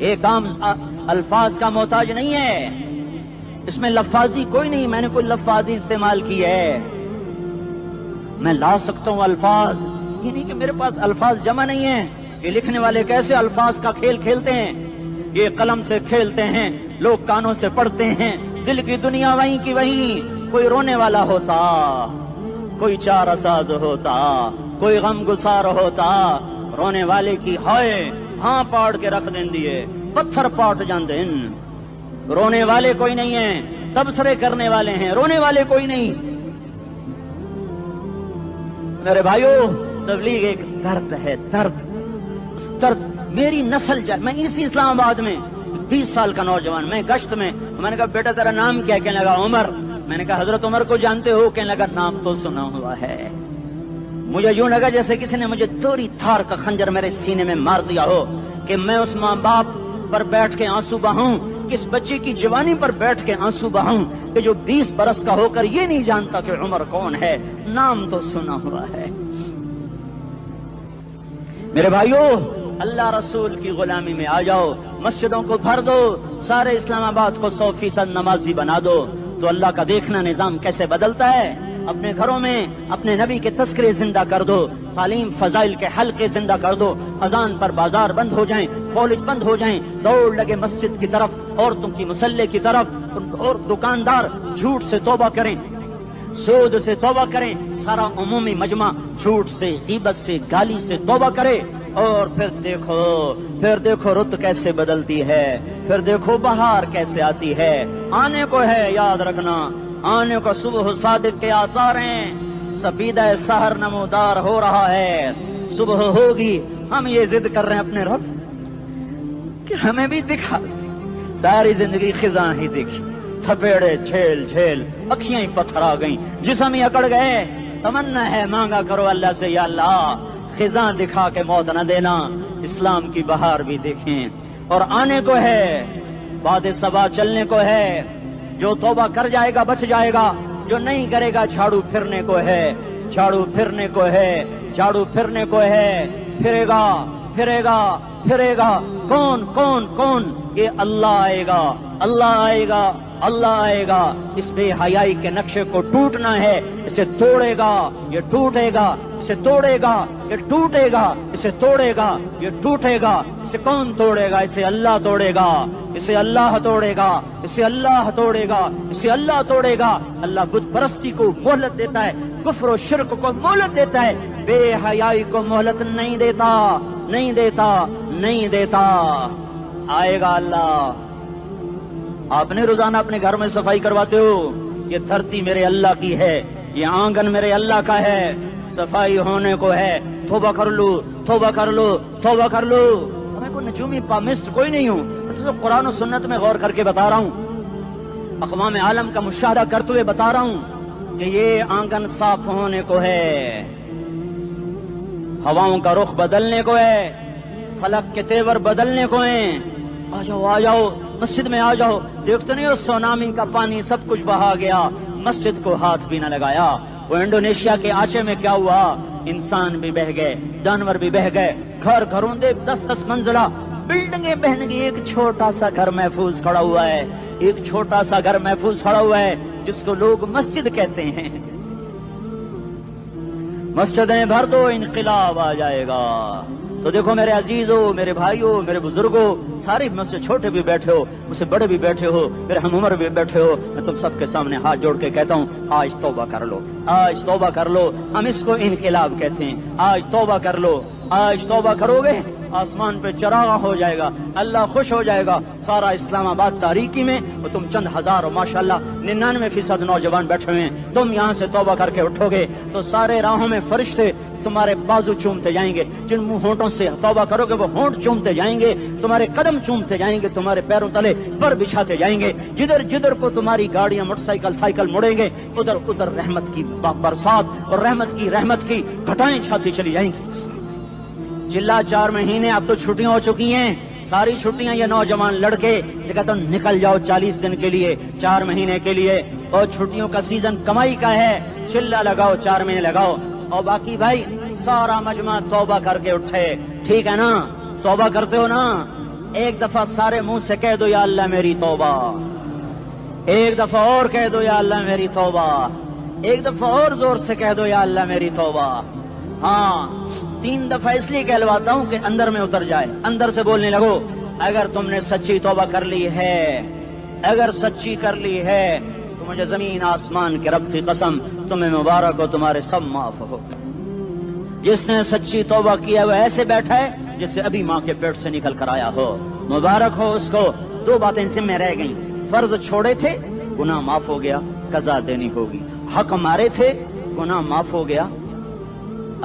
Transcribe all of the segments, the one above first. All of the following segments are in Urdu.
ایک عام الفاظ کا محتاج نہیں ہے، اس میں لفاظی کوئی نہیں، میں نے کوئی لفاظی استعمال کی ہے، میں لا سکتا ہوں الفاظ، یہ نہیں کہ میرے پاس الفاظ جمع نہیں ہیں۔ یہ لکھنے والے کیسے الفاظ کا کھیل کھیلتے ہیں، یہ قلم سے کھیلتے ہیں، لوگ کانوں سے پڑھتے ہیں، دل کی دنیا وہیں کی وہیں، کوئی رونے والا ہوتا، کوئی چارہ ساز ہوتا، کوئی غم گسار ہوتا، رونے والے کی ہائے ہاں پاڑ کے رکھ دیں دیے، پتھر پاٹ جان دیں۔ رونے والے کوئی نہیں ہیں، تبصرے کرنے والے ہیں، رونے والے کوئی نہیں۔ میرے بھائیو، تبلیغ ایک درد ہے، درد، اس درد میری نسل جائے۔ میں اسی اسلام آباد میں 20 سال کا نوجوان، میں گشت میں نے کہا بیٹا تیرا نام کیا؟ کہنے لگا عمر۔ میں نے کہا حضرت عمر کو جانتے ہو؟ کہنے لگا نام تو سنا ہوا ہے۔ مجھے یوں لگا جیسے کسی نے مجھے دوری تھار کا خنجر میرے سینے میں مار دیا ہو، کہ میں اس ماں باپ پر بیٹھ کے آنسو بہاؤں، کس بچے کی جوانی پر بیٹھ کے آنسو بہاؤں کہ جو 20 برس کا ہو کر یہ نہیں جانتا کہ عمر کون ہے، نام تو سنا ہوا ہے۔ میرے بھائیو، اللہ رسول کی غلامی میں آ جاؤ، مسجدوں کو بھر دو، سارے اسلام آباد کو 100% نمازی بنا دو، تو اللہ کا دیکھنا نظام کیسے بدلتا ہے۔ اپنے گھروں میں اپنے نبی کے تذکرے زندہ کر دو، تعلیم فضائل کے حلقے زندہ کر دو، اذان پر بازار بند ہو جائیں، کالج بند ہو جائیں، دوڑ لگے مسجد کی طرف، عورتوں کی مصلے کی طرف، اور دکاندار جھوٹ سے توبہ کریں، سود سے توبہ کریں، سارا عمومی مجمع جھوٹ سے، غیبت سے، گالی سے توبہ کرے، اور پھر دیکھو رت کیسے بدلتی ہے، پھر دیکھو بہار کیسے آتی ہے۔ آنے کو ہے، یاد رکھنا، آنے کو صبح صادق کے آثار ہیں، سپیدہ سحر نمودار ہو رہا ہے، صبح ہوگی۔ ہم یہ ضد کر رہے ہیں اپنے رب سے کہ ہمیں بھی دکھا، ساری زندگی خزاں ہی دکھی، تھپیڑے جھیل جھیل، اکھیاں ہی پتھر آ گئیں، جسم ہی اکڑ گئے۔ تمنا ہے مانگا کرو اللہ سے، یا اللہ خزاں دکھا کے موت نہ دینا، اسلام کی بہار بھی دیکھیں۔ اور آنے کو ہے، باد صبا چلنے کو ہے، جو توبہ کر جائے گا بچ جائے گا، جو نہیں کرے گا جھاڑو پھرنے کو ہے، جھاڑو پھرنے کو ہے، جھاڑو پھرنے کو ہے، پھرے گا پھرے گا پھرے گا۔ کون کون کون؟ یہ اللہ آئے گا، اللہ آئے گا، اللہ آئے گا۔ اس بے حیائی کے نقشے کو ٹوٹنا ہے، اسے توڑے گا، یہ ٹوٹے گا، اسے توڑے گا، یہ ٹوٹے گا، اسے توڑے گا، یہ ٹوٹے گا۔ اسے کون توڑے گا؟ اسے اللہ توڑے گا، اسے اللہ توڑے گا، اسے اللہ توڑے گا، اسے اللہ توڑے گا۔ اللہ بت پرستی کو مہلت دیتا ہے، کفر و شرک کو مہلت دیتا ہے، بے حیائی کو مہلت نہیں دیتا، نہیں دیتا، نہیں دیتا۔ آئے گا اللہ۔ آپ نے روزانہ اپنے گھر میں صفائی کرواتے ہو، یہ دھرتی میرے اللہ کی ہے، یہ آنگن میرے اللہ کا ہے، صفائی ہونے کو ہے، توبہ کر لو، توبہ کر لو، توبہ کر لو۔ میں کوئی نجومی پامسٹ کوئی نہیں ہوں، میں تو قرآن و سنت میں غور کر کے بتا رہا ہوں، اقوام عالم کا مشاہدہ کرتے ہوئے بتا رہا ہوں کہ یہ آنگن صاف ہونے کو ہے، ہواؤں کا رخ بدلنے کو ہے، فلک کے تیور بدلنے کو ہیں۔ آ جاؤ آ جاؤ، مسجد میں آ جاؤ۔ دیکھتے نہیں ہو سونامی کا پانی سب کچھ بہا گیا، مسجد کو ہاتھ بھی نہ لگایا۔ وہ انڈونیشیا کے آچے میں کیا ہوا؟ انسان بھی بہ گئے، جانور بھی بہ گئے، گھر گھروں دے 10-10 منزلہ بلڈنگیں بہن گئی، ایک چھوٹا سا گھر محفوظ کھڑا ہوا ہے، ایک چھوٹا سا گھر محفوظ کھڑا ہوا ہے جس کو لوگ مسجد کہتے ہیں۔ مسجدیں بھر دو، انقلاب آ جائے گا۔ تو دیکھو میرے عزیزوں، میرے بھائیوں، میرے بزرگوں، سارے مجھ سے چھوٹے بھی بیٹھے ہو، مجھ سے بڑے بھی بیٹھے ہو، میرے ہم عمر بھی بیٹھے ہو، میں تم سب کے سامنے ہاتھ جوڑ کے کہتا ہوں آج توبہ کر لو، آج توبہ کر لو۔ ہم اس کو انقلاب کہتے ہیں۔ آج توبہ کر لو، آج توبہ کرو گے، آسمان پہ چراغ ہو جائے گا، اللہ خوش ہو جائے گا۔ سارا اسلام آباد تاریکی میں وہ تم چند ہزار اور ماشاءاللہ 99% نوجوان بیٹھے ہوئے ہیں، تم یہاں سے توبہ کر کے اٹھو گے تو سارے راہوں میں فرشتے تمہارے بازو چومتے جائیں گے، جن منہ ہونٹوں سے توبہ کرو گے وہ ہونٹ چومتے جائیں گے، تمہارے قدم چومتے جائیں گے، تمہارے پیروں تلے پر بچھاتے جائیں گے، جدھر جدھر کو تمہاری گاڑیاں موٹر سائیکل سائیکل مڑیں گے ادھر ادھر رحمت کی برسات اور رحمت کی گھٹائیں چھاتی چلی جائیں گی۔ چلا 4 مہینے اب تو چھٹیاں ہو چکی ہیں، ساری چھٹیاں یہ نوجوان لڑکے جگہ تو نکل جاؤ 40 دن کے لیے، 4 مہینے کے لیے، اور چھٹیوں کا سیزن کمائی کا ہے، چلا لگاؤ، 4 مہینے لگاؤ، اور باقی بھائی سارا مجمع توبہ کر کے اٹھے، ٹھیک ہے نا؟ توبہ کرتے ہو نا؟ ایک دفعہ سارے منہ سے کہہ دو یا اللہ میری توبہ، ایک دفعہ اور کہہ دو یا اللہ میری توبہ، ایک دفعہ اور زور سے کہہ دو یا اللہ میری توبہ۔ ہاں 3 دفعہ اس لیے کہلواتا ہوں کہ اندر میں اتر جائے، اندر سے بولنے لگو اگر تم نے سچی توبہ کر لی ہے، اگر سچی کر لی ہے تو مجھے زمین آسمان کے رب کی قسم تمہیں مبارک ہو، تمہارے سب معاف ہو۔ جس نے سچی توبہ کیا وہ ایسے بیٹھا ہے جسے ابھی ماں کے پیٹ سے نکل کر آیا ہو، مبارک ہو اس کو۔ 2 باتیں ذمہ رہ گئیں، فرض چھوڑے تھے گناہ معاف ہو گیا، قضا دینی ہوگی، حق مارے تھے گناہ معاف ہو گیا،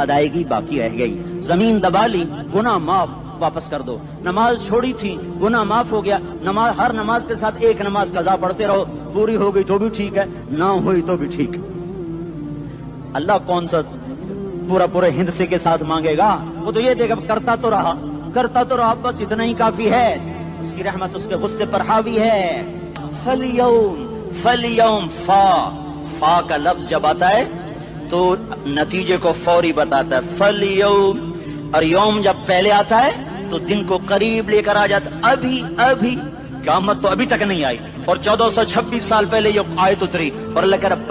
ادائیگی باقی رہ گئی، زمین دبا لی گناہ معاف، واپس کر دو، نماز چھوڑی تھی گناہ معاف ہو گیا، نماز ہر نماز کے ساتھ ایک نماز قضا پڑھتے رہو، پوری ہو گئی تو بھی ٹھیک ہے، نہ ہوئی تو بھی ٹھیک۔ اللہ کون سا پورے ہند سے کے ساتھ مانگے گا؟ وہ تو یہ دیکھا کرتا تو رہا، بس اتنا ہی کافی ہے، اس کی رحمت اس کے غصے پر حاوی ہے۔ فَالْيَوْمِ فا کا لفظ جب آتا ہے تو نتیجے کو فوری بتاتا ہے، فَالْيَوْمِ، اور یوم جب پہلے آتا ہے تو دن کو قریب لے کر آ جاتا، ابھی قیامت تو ابھی تک نہیں آئی، اور 1426 سال پہلے یہ آیت اتری، اور اللہ کہہ رہا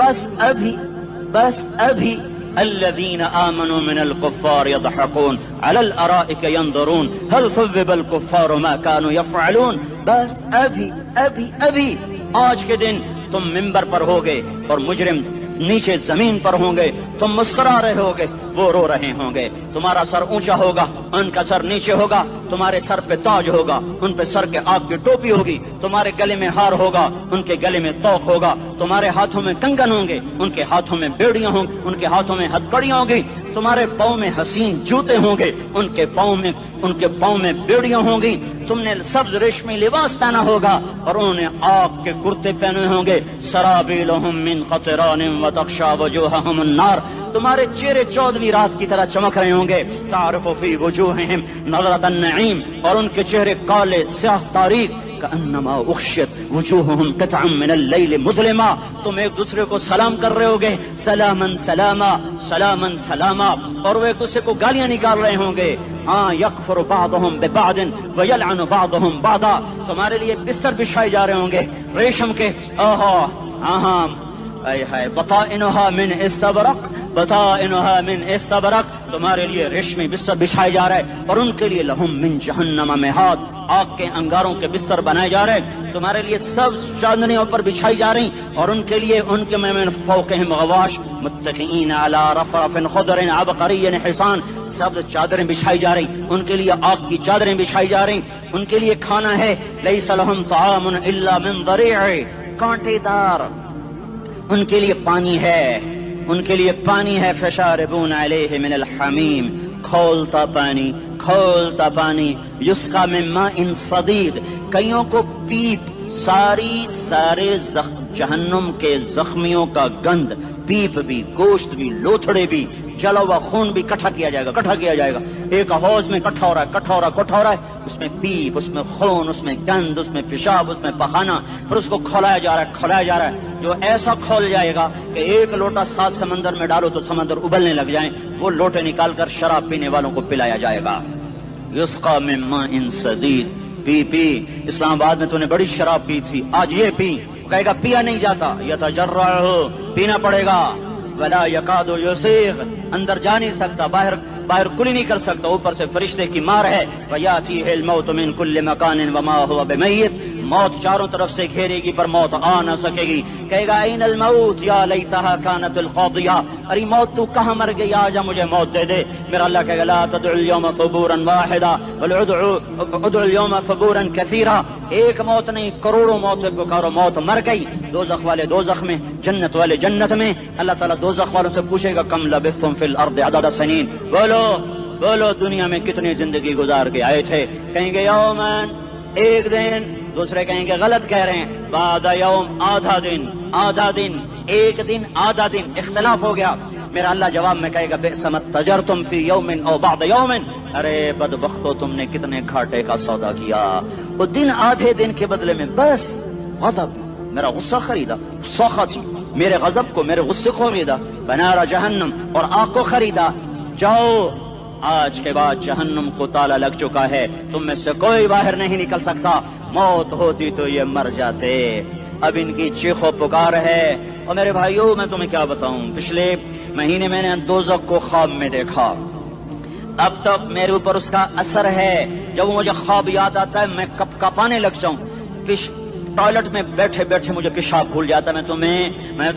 بس ابھی الذين آمنوا من الكفار يضحكون على الارائك ينظرون هل ثوب الكفار ما كانوا يفعلون، بس ابھی آج کے دن تم منبر پر ہوگے اور مجرم نیچے زمین پر ہوں گے، تم مسکرا رہے ہوگے، وہ رو رہے ہوں گے، تمہارا سر اونچا ہوگا، ان کا سر نیچے ہوگا، تمہارے سر پہ تاج ہوگا، ان پہ سر کے آگ کی ٹوپی ہوگی، تمہارے گلے میں ہار ہوگا، ان کے گلے میں توق ہوگا، تمہارے ہاتھوں میں کنگن ہوں گے، ان کے ہاتھوں میں بیڑیاں ہوں گی، ان کے ہاتھوں میں ہتھکڑیاں ہوں گی، تمہارے پاؤں میں حسین جوتے ہوں گے، ان کے پاؤں میں بیڑیاں ہوں گی، تم نے سبز ریشمی لباس پہنا ہوگا اور انہوں نے آگ کے کرتے پہنے ہوں گے، سرابیلہم من قطران وتغشی وجوہہم النار، تمہارے چہرے 14ویں رات کی طرح چمک رہے ہوں گے، تعرف فی وجوہہم نظرۃ النعیم، اور ان کے چہرے کالے سیاہ تاریک، کأنما اغشیت وجوہہم قطعا من اللیل مظلما، تم ایک دوسرے کو سلام کر رہے ہوگے، سلامن سلاما سلامن سلاما، اور وہ ایک دوسرے کو گالیاں نکال رہے ہوں گے، ہاں یکفر بعضہم ببعض ویلعن بعضہم بعضا، تمہارے لیے بستر بچھائے جا رہے ہوں گے ریشم کے، بطائنها من استبرق، بطائنها من استبرق، تمہارے لیے ریشمی بستر بچھائے جا رہے، اور ان کے لیے لہم من جہنم مہاد، آگ کے انگاروں کے بستر بنائے جا رہے، تمہارے لیے سب چاندنیوں پر بچھائی جا رہی، اور ان کے لیے ان کے من فوقہم غواش متکئین علی رفرف خضر عبقری حصان، سب چادریں بچھائی جا رہی، ان کے لیے آگ کی چادریں بچھائی جا رہی، ان کے لیے کھانا ہے، لیس لہم طعام الا من ضریع، کانٹے دار، ان کے لیے پانی ہے، ان کے لیے پانی ہے، فشاربون علیہ من الحمیم، کھولتا پانی، یسقا من ماء صدید، کئیوں کو پیپ، سارے جہنم کے زخمیوں کا گند، پیپ بھی، گوشت بھی، لوتھڑے بھی، جلا ہوا خون بھی کٹھا کیا جائے گا، ایک حوض میں کٹھا ہو رہا ہے، اس میں پیپ، اس میں خون، اس میں گند، اس میں پیشاب، اس میں پخانہ، پھر اس کو کھولایا جا رہا ہے، جو ایسا کھول جائے گا کہ 1 لوٹا 7 سمندر میں ڈالو تو سمندر ابلنے لگ جائیں، وہ لوٹے نکال کر شراب پینے والوں کو پلایا جائے گا، یسقا من ماء صدید، پی اسلام آباد میں تو نے بڑی شراب پی تھی، آج یہ پی، کہے گا پیا نہیں جاتا، یتجرعہ، پینا پڑے گا، ولا یکاد یسیغ، اندر جا نہیں سکتا، باہر کلی نہیں کر سکتا، اوپر سے فرشتے کی مار ہے، ویاتیہ الموت من کل مکان وما هو بمیت، موت چاروں طرف سے گھیرے گی پر موت آ نہ سکے گی، کہے گا این الموت یا لیتہا کانت القاضیہ، ارے موت تو کہاں مر گئی، آجا مجھے موت دے دے، میرا اللہ کہے گا لا تدعو اليوم ثبورا واحدا بل ادعو اليوم ثبورا کثیرا، ایک موت نہیں کروڑوں موت پکارو، موت مر گئی، دوزخ والے دوزخ میں، جنت والے جنت میں، اللہ تعالیٰ دوزخ والوں سے پوچھے گا کم لبثتم فی الارض عدد سنین، بولو دنیا میں کتنی زندگی گزار کے آئے تھے، کہیں گے یومن، ایک دن، دوسرے کہیں گے غلط کہہ رہے ہیں، بعد یوم، آدھا دن، ایک دن، آدھا دن، اختلاف ہو گیا، میرا اللہ جواب میں کہے گا بئس ما تجرتم فی یوم او بعد یوم، ارے بدبختو تم نے کتنے گھاٹے کا سودا کیا، وہ دن آدھے دن کے بدلے میں بس غضب، میرا غصہ خریدا، سخط میرے غضب کو، میرے غصے کو خریدا، بنار جہنم، اور آگ کو خریدا، جاؤ آج کے بعد جہنم کو تالا لگ چکا ہے، تم میں سے کوئی باہر نہیں نکل سکتا، موت ہوتی تو یہ مر جاتے۔ اب ان کی چیخ و پکار ہے۔ اور میرے بھائیوں میں تمہیں کیا بتاؤں، پچھلے مہینے میں نے دوزخ کو خواب میں دیکھا، اب تک میرے اوپر اس کا اثر ہے۔ جب وہ مجھے خواب یاد آتا ہے میں کپ کپانے لگ جاؤں، ٹوائلٹ میں بیٹھے بیٹھے مجھے پیشاب بھول جاتا ہے۔ میں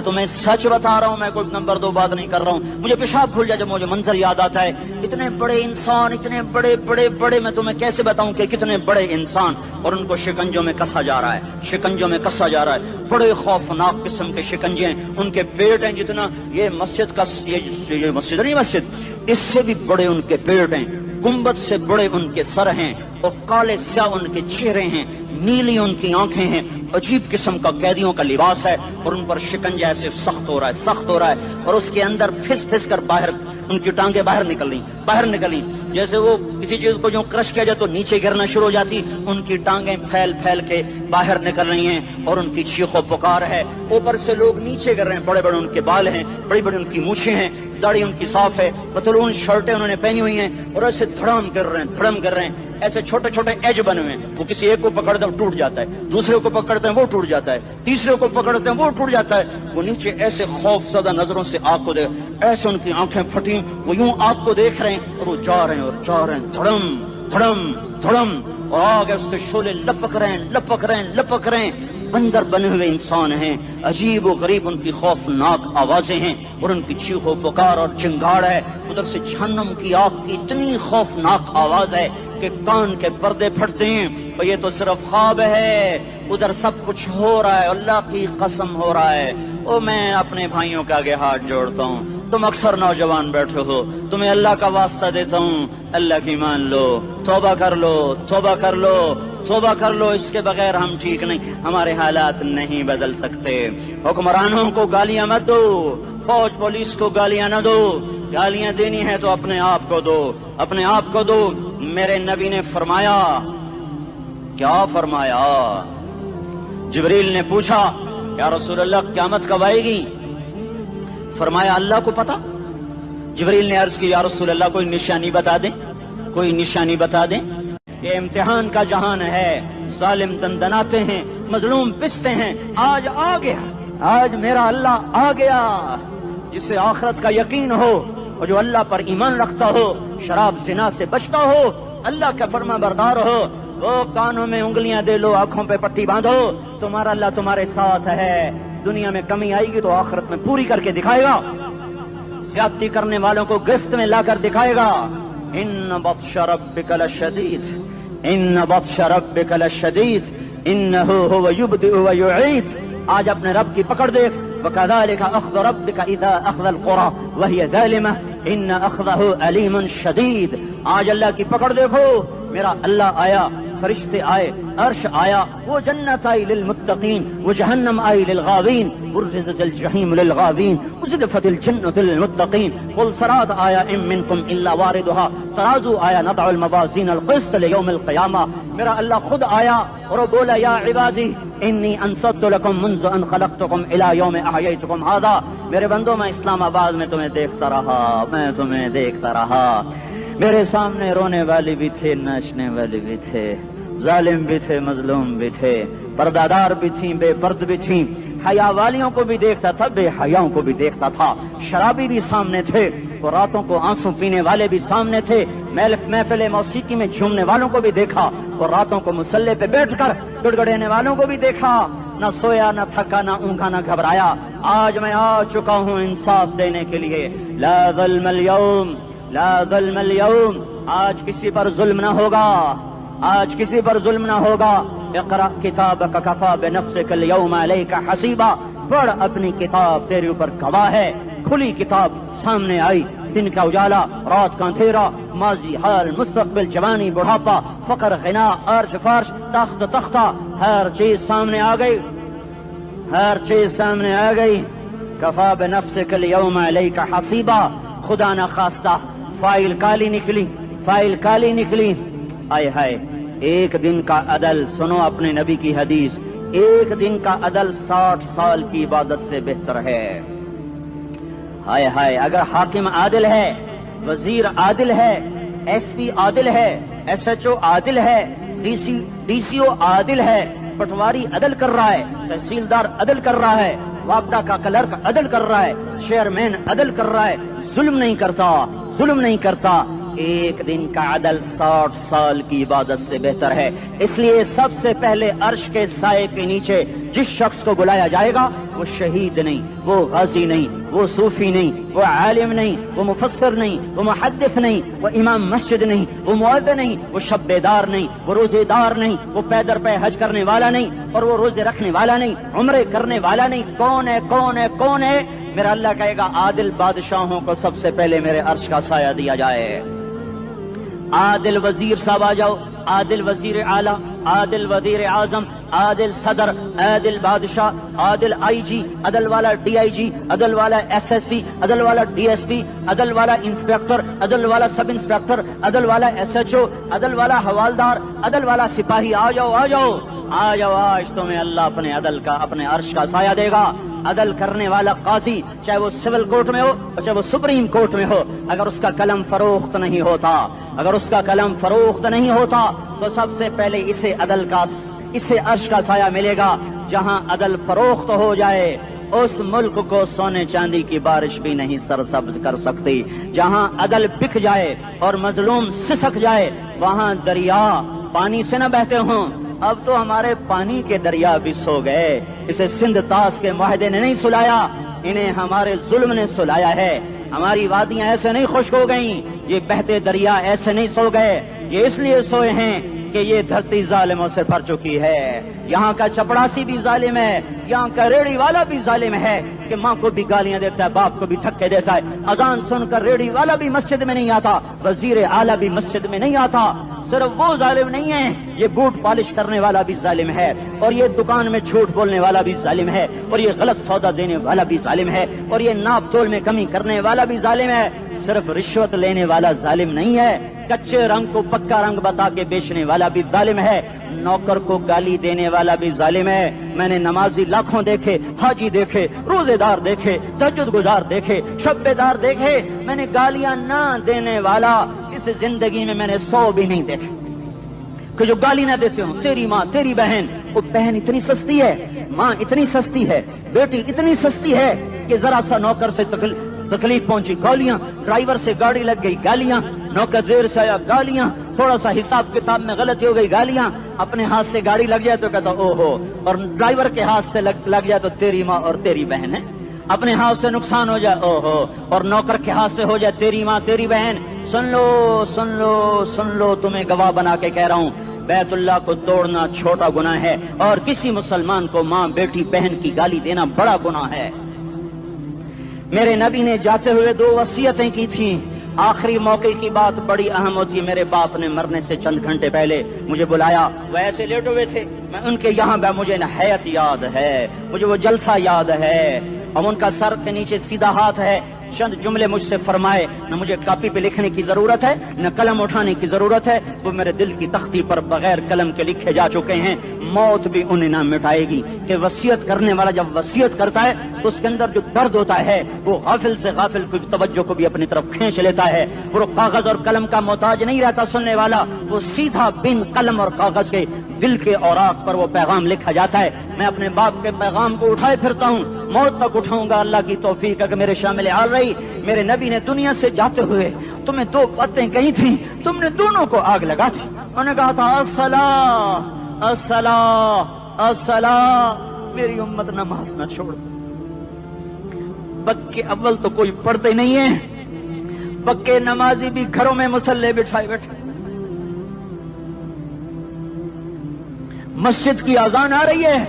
تمہیں سچ بتا رہا ہوں، میں کوئی نمبر 2 بات نہیں کر رہا ہوں، مجھے پیشاب بھول جاتا ہے جب مجھے منظر یاد آتا ہے۔ اتنے بڑے انسان، اتنے بڑے بڑے بڑے، میں تمہیں کیسے بتاؤں کہ کتنے بڑے انسان، اور ان کو شکنجوں میں کسا جا رہا ہے، شکنجوں میں کسا جا رہا ہے۔ بڑے خوفناک قسم کے شکنجے ہیں، ان کے پیٹ ہیں جتنا یہ مسجد کا، یہ مسجد نہیں، مسجد اس سے بھی بڑے ان کے پیٹ ہیں، گنبد سے بڑے ان کے سر ہیں، اور کالے سیاہ ان کے چہرے ہیں، نیلی ان کی آنکھیں ہیں، عجیب قسم کا قیدیوں کا لباس ہے، اور ان پر شکنجہ ایسے سخت ہو رہا ہے، سخت ہو رہا ہے، اور اس کے اندر پھس پھس کر باہر ان کی ٹانگیں باہر نکل رہی، جیسے وہ کسی چیز کو جو کرش کیا جائے تو نیچے گرنا شروع ہو جاتی، ان کی ٹانگیں پھیل پھیل کے باہر نکل رہی ہیں، اور ان کی چیخ و پکار ہے۔ اوپر سے لوگ نیچے گر رہے ہیں، بڑے بڑے ان کے بال ہیں، بڑی بڑی ان کی مونچھیں ہیں، داڑھی ان کی صاف ہے، پتلون شرٹیں انہوں نے پہنی ہوئی ہیں، اور ایسے دھڑم کر رہے ہیں، ایسے چھوٹے چھوٹے ایج بنے ہوئے ہیں۔ وہ کسی ایک کو پکڑتے ہیں ٹوٹ جاتا ہے، دوسرے کو پکڑتے ہیں وہ ٹوٹ جاتا ہے، تیسرے کو پکڑتے ہیں وہ ٹوٹ جاتا ہے۔ وہ نیچے ایسے خوف زدہ نظروں سے آپ کو دیکھ، ایسے ان کی آنکھیں پھٹی، وہ یوں آپ کو دیکھ رہے ہیں، اور وہ جا رہے ہیں دھڑم دھڑم دھڑم، اور آگے اس کے شعلے لپک رہے ہیں۔ بندر بنے ہوئے انسان ہیں، عجیب و غریب ان کی خوفناک آوازیں ہیں، اور ان کی چیخ و پکار اور چنگاڑ ہے۔ ادھر سے جہنم کی آگ کی اتنی خوفناک آواز ہے کہ کان کے پردے پھٹتے ہیں، اور یہ تو صرف خواب ہے، ادھر سب کچھ ہو رہا ہے، اللہ کی قسم ہو رہا ہے۔ اور میں اپنے بھائیوں کے آگے ہاتھ جوڑتا ہوں، تم اکثر نوجوان بیٹھے ہو، تمہیں اللہ کا واسطہ دیتا ہوں، اللہ کی مان لو، توبہ کر لو، اس کے بغیر ہم ٹھیک نہیں، ہمارے حالات نہیں بدل سکتے۔ حکمرانوں کو گالیاں مت دو، فوج پولیس کو گالیاں نہ دو، گالیاں دینی ہے تو اپنے آپ کو دو۔ میرے نبی نے فرمایا، کیا فرمایا؟ جبریل نے پوچھا یا رسول اللہ قیامت کب آئے گی؟ فرمایا اللہ کو پتا۔ جبریل نے عرض کی یا رسول اللہ کوئی نشانی بتا دیں۔ یہ امتحان کا جہان ہے، ظالم دندناتے ہیں، مظلوم پستے ہیں، آج آ گیا، آج میرا اللہ آ گیا۔ جسے آخرت کا یقین ہو اور جو اللہ پر ایمان رکھتا ہو، شراب زنا سے بچتا ہو، اللہ کا فرما بردار ہو، وہ کانوں میں انگلیاں دے لو، آنکھوں پہ پٹی باندھو، تمہارا اللہ تمہارے ساتھ ہے۔ دنیا میں کمی آئے گی تو آخرت میں پوری کر کے دکھائے گا، زیادتی کرنے والوں کو گرفت میں لا کر دکھائے گا۔ ان بطش ربک لشدید انہ هو یبدئ ویعید۔ آج اپنے رب کی پکڑ دیکھ، وکذالک اخذ ربک اذا اخذ القری وہی ظالمہ ان اخذہ علیم شدید۔ آج اللہ کی پکڑ دیکھو، میرا اللہ آیا، فرشتے آئے، عرش آیا، وہ جنت آئی للمتقین، وہ جہنم آئی للغاوین، برزت الجحیم للغاوین، ازلفت الجنت للمتقین، والصراط آیا ام منکم الا واردها، ترازو آیا نضع الموازین القسط لیوم القیامہ۔ میرا اللہ خود آیا اور وہ بولا یا عبادی انی انصت لکم منذ ان خلقتکم الی یوم احییتکم ھذا۔ میرے بندوں میں اسلام آباد میں تمہیں دیکھتا رہا، میرے سامنے رونے والے بھی تھے، ناچنے والے بھی تھے، ظالم بھی تھے، مظلوم بھی تھے، پردادار بھی تھیں، بے پرد بھی تھیں، حیا والیوں کو بھی دیکھتا تھا، بے حیاؤں کو بھی دیکھتا تھا، شرابی بھی سامنے تھے، اور راتوں کو آنسو پینے والے بھی سامنے تھے، محفل موسیقی میں جھومنے والوں کو بھی دیکھا، اور راتوں کو مسلح پہ بیٹھ کر گڑگڑانے والوں کو بھی دیکھا۔ نہ سویا، نہ تھکا، نہ اونگا، نہ گھبرایا۔ آج میں آ چکا ہوں انصاف دینے کے لیے۔ لا ظلم اليوم، آج کسی پر ظلم نہ ہوگا، اقرأ کتابک کفی بنفسک اليوم علیک حسیبا۔ پڑھ اپنی کتاب، تیرے اوپر گواہ ہے۔ کھلی کتاب سامنے آئی، دن کا اجالا، رات کا اندھیرا، ماضی، حال، مستقبل، جوانی، بڑھاپا، فقر، غنا، عرش، فرش، تخت، تختہ، ہر چیز سامنے آ گئی، کفی بنفسک اليوم علیک حسیبا۔ خدا نہ خواستہ فائل کالی نکلی، آئے ہائے۔ ایک دن کا عدل، سنو اپنے نبی کی حدیث، ایک دن کا عدل 60 سال کی عبادت سے بہتر ہے۔ ہائے ہائے، اگر حاکم عادل ہے وزیر عادل ہے، ایس پی عادل ہے، ایس ایچ او عادل ہے، ڈی سی او عادل ہے، پٹواری عدل کر رہا ہے، تحصیلدار عدل کر رہا ہے، وابڈا کا کلرک عدل کر رہا ہے، چیئرمین عدل کر رہا ہے، ظلم نہیں کرتا، ظلم نہیں کرتا۔ ایک دن کا عدل 60 سال کی عبادت سے بہتر ہے۔ اس لیے سب سے پہلے عرش کے سائے کے نیچے جس شخص کو بلایا جائے گا وہ شہید نہیں، وہ غازی نہیں، وہ صوفی نہیں، وہ عالم نہیں، وہ مفسر نہیں، وہ محدث نہیں، وہ امام مسجد نہیں، وہ مؤذن نہیں، وہ شب بیدار نہیں، وہ روزے دار نہیں، وہ پیدر پہ حج کرنے والا نہیں، اور وہ روزے رکھنے والا نہیں، عمرے کرنے والا نہیں۔ کون ہے؟ کون ہے؟ کون ہے؟ میرا اللہ کہے گا عادل بادشاہوں کو سب سے پہلے میرے عرش کا سایہ دیا جائے۔ عادل وزیر صاحب آ جاؤ، عادل وزیر اعلیٰ، عادل وزیر اعظم، عادل صدر، عادل بادشاہ، عادل آئی جی، عدل والا ڈی آئی جی، عدل والا ایس ایس پی، عدل والا ڈی ایس پی، عدل والا انسپیکٹر، عدل والا سب انسپیکٹر، عدل والا ایس ایچ او، عدل والا حوالدار، عدل والا سپاہی۔ آ جاؤ آ جاؤ آ جاؤ، آج تمہیں اللہ اپنے عدل کا، اپنے عرش کا سایہ دے گا۔ عدل کرنے والا قاضی، چاہے وہ سول کورٹ میں ہو اور چاہے وہ سپریم کورٹ میں ہو، اگر اس کا قلم فروخت نہیں ہوتا، اگر اس کا قلم فروخت نہیں ہوتا تو سب سے پہلے اسے عدل کا، اسے عرش کا سایہ ملے گا۔ جہاں عدل فروخت ہو جائے اس ملک کو سونے چاندی کی بارش بھی نہیں سرسبز کر سکتی۔ جہاں عدل بک جائے اور مظلوم سسک جائے وہاں دریا پانی سے نہ بہتے ہوں۔ اب تو ہمارے پانی کے دریا بھی سو گئے، اسے سندھ طاس کے معاہدے نے نہیں سلایا، انہیں ہمارے ظلم نے سلایا ہے۔ ہماری وادیاں ایسے نہیں خشک ہو گئیں، یہ بہتے دریا ایسے نہیں سو گئے، یہ اس لیے سوئے ہیں کہ یہ دھرتی ظالموں سے بھر چکی ہے۔ یہاں کا چپڑاسی بھی ظالم ہے، یہاں کا ریڑھی والا بھی ظالم ہے کہ ماں کو بھی گالیاں دیتا ہے، باپ کو بھی دھکے دیتا ہے۔ اذان سن کر ریڑھی والا بھی مسجد میں نہیں آتا، وزیر اعلیٰ بھی مسجد میں نہیں آتا۔ صرف وہ ظالم نہیں ہے، یہ بوٹ پالش کرنے والا بھی ظالم ہے، اور یہ دکان میں جھوٹ بولنے والا بھی ظالم ہے، اور یہ غلط سودا دینے والا بھی ظالم ہے، اور یہ ناپ تول میں کمی کرنے والا بھی ظالم ہے۔ صرف رشوت لینے والا ظالم نہیں ہے، کچے رنگ کو پکا رنگ بتا کے بیچنے والا بھی ظالم ہے، نوکر کو گالی دینے والا بھی ظالم ہے۔ میں نے نمازی لاکھوں دیکھے، حاجی دیکھے، روزے دار دیکھے، تہجد گزار دیکھے، شب بیدار دیکھے، میں نے گالیاں نہ دینے والا اس زندگی میں میں نے 100 بھی نہیں دیکھے کہ جو گالی نہ دیتے ہوں۔ تیری ماں، تیری بہن، وہ بہن اتنی سستی ہے، ماں اتنی سستی ہے، بیٹی اتنی سستی ہے کہ ذرا سا نوکر سے تکلیف پہنچی گالیاں، ڈرائیور سے گاڑی لگ گئی گالیاں، نوکر دیر سے آیا گالیاں، تھوڑا سا حساب کتاب میں غلطی ہو گئی گالیاں، اپنے ہاتھ سے گاڑی لگ جائے تو کہتا او ہو، اور ڈرائیور کے ہاتھ سے لگ جائے تو تیری ماں اور تیری بہن ہے، اپنے ہاتھ سے نقصان ہو جائے او ہو، اور نوکر کے ہاتھ سے ہو جائے تیری ماں تیری بہن۔ سن لو سن لو سن لو، تمہیں گواہ بنا کے کہہ رہا ہوں، بیت اللہ کو توڑنا چھوٹا گناہ ہے اور کسی مسلمان کو ماں بیٹی بہن کی گالی دینا بڑا گناہ ہے۔ میرے نبی نے جاتے ہوئے 2 وصیتیں کی تھیں، آخری موقع کی بات بڑی اہم ہوتی ہے۔ میرے باپ نے مرنے سے چند گھنٹے پہلے مجھے بلایا، وہ ایسے لیٹے ہوئے تھے، میں ان کے یہاں مجھے حیات یاد ہے، مجھے وہ جلسہ یاد ہے، اور ان کا سر کے نیچے سیدھا ہاتھ ہے۔ چند جملے مجھ سے فرمائے، نہ مجھے کاپی پہ لکھنے کی ضرورت ہے نہ قلم اٹھانے کی ضرورت ہے، وہ میرے دل کی تختی پر بغیر قلم کے لکھے جا چکے ہیں، موت بھی انہیں نہ مٹائے گی۔ کہ وصیت کرنے والا جب وصیت کرتا ہے تو اس کے اندر جو درد ہوتا ہے وہ غافل سے غافل کی توجہ کو بھی اپنی طرف کھینچ لیتا ہے، وہ کاغذ اور قلم کا محتاج نہیں رہتا سننے والا، وہ سیدھا بن قلم اور کاغذ کے دل کے اوراق پر وہ پیغام لکھا جاتا ہے۔ میں اپنے باپ کے پیغام کو اٹھائے پھرتا ہوں، موت تک اٹھاؤں گا، اللہ کی توفیق ہے کہ میرے شامل حال رہی۔ میرے نبی نے دنیا سے جاتے ہوئے تمہیں 2 باتیں کہی تھیں، تم نے دونوں کو آگ لگا دی۔ انہوں نے کہا تھا الصلاۃ الصلاۃ الصلاۃ، میری امت نماز نہ چھوڑ۔ پکے اول تو کوئی پڑھتے نہیں ہے، پکے نمازی بھی گھروں میں مصلے بٹھائے بیٹھے، مسجد کی اذان آ رہی ہے،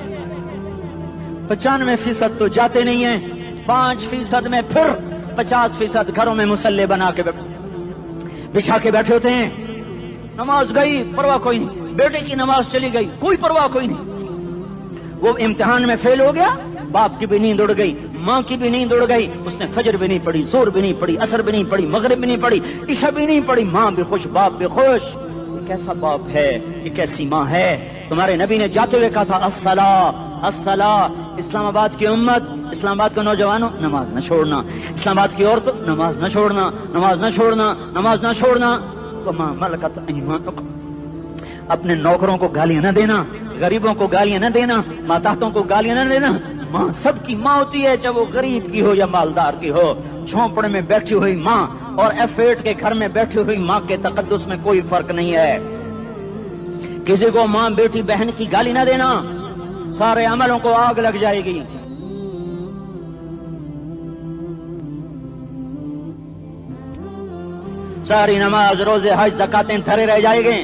95% تو جاتے نہیں ہیں، 5% میں پھر 50% گھروں میں مصلے بنا کے بچھا کے بیٹھے ہوتے ہیں۔ نماز گئی پرواہ کوئی نہیں، بیٹے کی نماز چلی گئی کوئی پرواہ کوئی نہیں، وہ امتحان میں فیل ہو گیا، باپ کی بھی نیند اڑ گئی، ماں کی بھی نیند اڑ گئی، اس نے فجر بھی نہیں پڑھی، ظہر بھی نہیں پڑھی، عصر بھی نہیں پڑھی، مغرب بھی نہیں پڑھی، عشاء بھی نہیں پڑھی، ماں بھی خوش باپ بھی خوش۔ یہ کیسا باپ ہے، یہ کیسی ماں ہے؟ تمہارے نبی نے جاتے ہوئے کہا تھا الصلاۃ الصلاۃ، اسلام آباد کی امت، اسلام آباد کے نوجوانوں، نماز نہ چھوڑنا، اسلام آباد کی عورتوں، نماز نہ چھوڑنا، نماز نہ چھوڑنا، نماز نہ چھوڑنا۔ وما ملکت ایمانکم، اپنے نوکروں کو گالیاں نہ دینا، غریبوں کو گالیاں نہ دینا، ماتحتوں کو گالیاں نہ دینا۔ ماں سب کی ماں ہوتی ہے، چاہے وہ غریب کی ہو یا مالدار کی ہو۔ جھونپڑے میں بیٹھی ہوئی ماں اور F8 کے گھر میں بیٹھی ہوئی ماں کے تقدس میں کوئی فرق نہیں ہے۔ کسی کو ماں بیٹی بہن کی گالی نہ دینا، سارے عملوں کو آگ لگ جائے گی۔ ساری نماز، روزے، حج، زکاتیں دھرے رہ جائیں گے،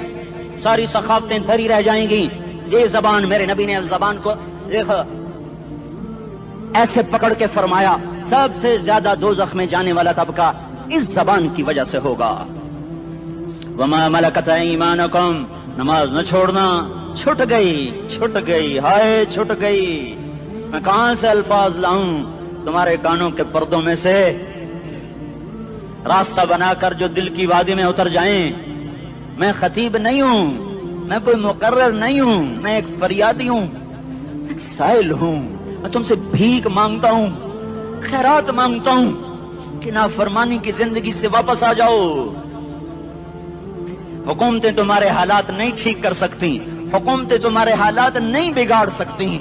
ساری ثقافتیں دھری رہ جائیں گی۔ یہ زبان، میرے نبی نے زبان کو دیکھا ایسے پکڑ کے فرمایا سب سے زیادہ دوزخ میں جانے والا طبقہ اس زبان کی وجہ سے ہوگا۔ وما ملکت ایمانکم، نماز نہ چھوڑنا۔ چھٹ گئی، ہائے چھٹ گئی۔ میں کہاں سے الفاظ لاؤں تمہارے کانوں کے پردوں میں سے، راستہ بنا کر جو دل کی وادی میں اتر جائیں۔ میں خطیب نہیں ہوں، میں کوئی مقرر نہیں ہوں، میں ایک فریادی ہوں، ایک سائل ہوں۔ میں تم سے بھیک مانگتا ہوں، خیرات مانگتا ہوں کہ نافرمانی کی زندگی سے واپس آ جاؤ۔ حکومتیں تمہارے حالات نہیں ٹھیک کر سکتی، حکومتیں تمہارے حالات نہیں بگاڑ سکتی۔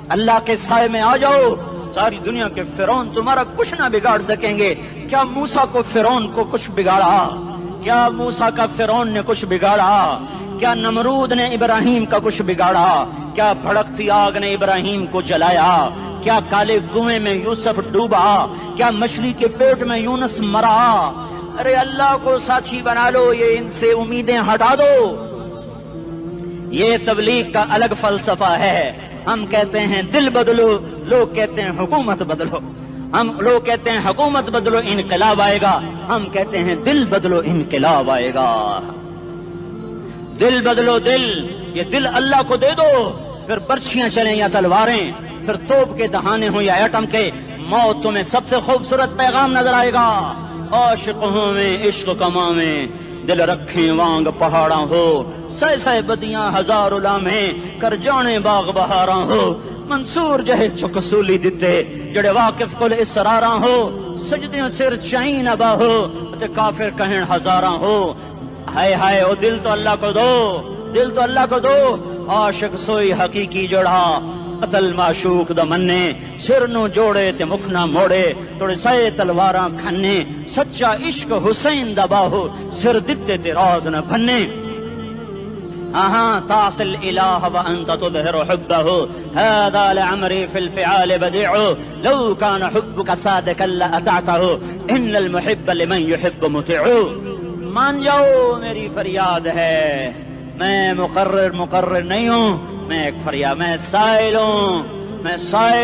اللہ کے سائے میں آ جاؤ، ساری دنیا کے فرعون تمہارا کچھ نہ بگاڑ سکیں گے۔ کیا موسیٰ کو فرعون کو کچھ بگاڑا؟ کیا موسیٰ کا فرعون نے کچھ بگاڑا؟ کیا نمرود نے ابراہیم کا کچھ بگاڑا؟ کیا بھڑکتی آگ نے ابراہیم کو جلایا؟ کیا کالے کنویں میں یوسف ڈوبا؟ کیا مچھلی کے پیٹ میں یونس مرا؟ ارے اللہ کو ساتھی بنا لو، یہ ان سے امیدیں ہٹا دو۔ یہ تبلیغ کا الگ فلسفہ ہے۔ ہم کہتے ہیں دل بدلو، لوگ کہتے ہیں حکومت بدلو۔ لوگ کہتے ہیں حکومت بدلو انقلاب آئے گا، ہم کہتے ہیں دل بدلو انقلاب آئے گا۔ دل بدلو، یہ دل اللہ کو دے دو، پھر برچیاں چلیں یا تلواریں، پھر توپ کے دہانے ہوں یا ایٹم کے، موت تمہیں سب سے خوبصورت پیغام نظر آئے گا۔ عاشق ہوں میں عشق کما میں، دل رکھیں وانگ پہاڑاں ہو، سہ بدیاں ہزار لامہیں، کر جانے باغ بہاراں ہو، منصور جہے چکسولی دتے، جڑے واقف کل اسراراں ہو، سجدیاں سر چائیں ابا ہو، تے کافر کہیں ہزاراں ہو۔ ہائے ہائے او دل تو اللہ کو دو، دل تو اللہ کو دو۔ عاشق سوئی حقیقی جڑا، قتل معشوق دا مننے، سر نو جوڑے تے مکھ نہ موڑے، توڑے سائے تلواراں کھنے، سچا عشق حسین دا باہو، سر دتے تے راز نہ بھنے۔ تعصي الإله وأنت تظهر حبه، هذا لعمري في الفعال بديع، لو كان حبك صادقا لأطعته، إن المحب لمن يحب مطيع۔ مان جاؤ میری فریاد ہے، میں مقرر نہیں ہوں، میں ایک فریاد، میں سائل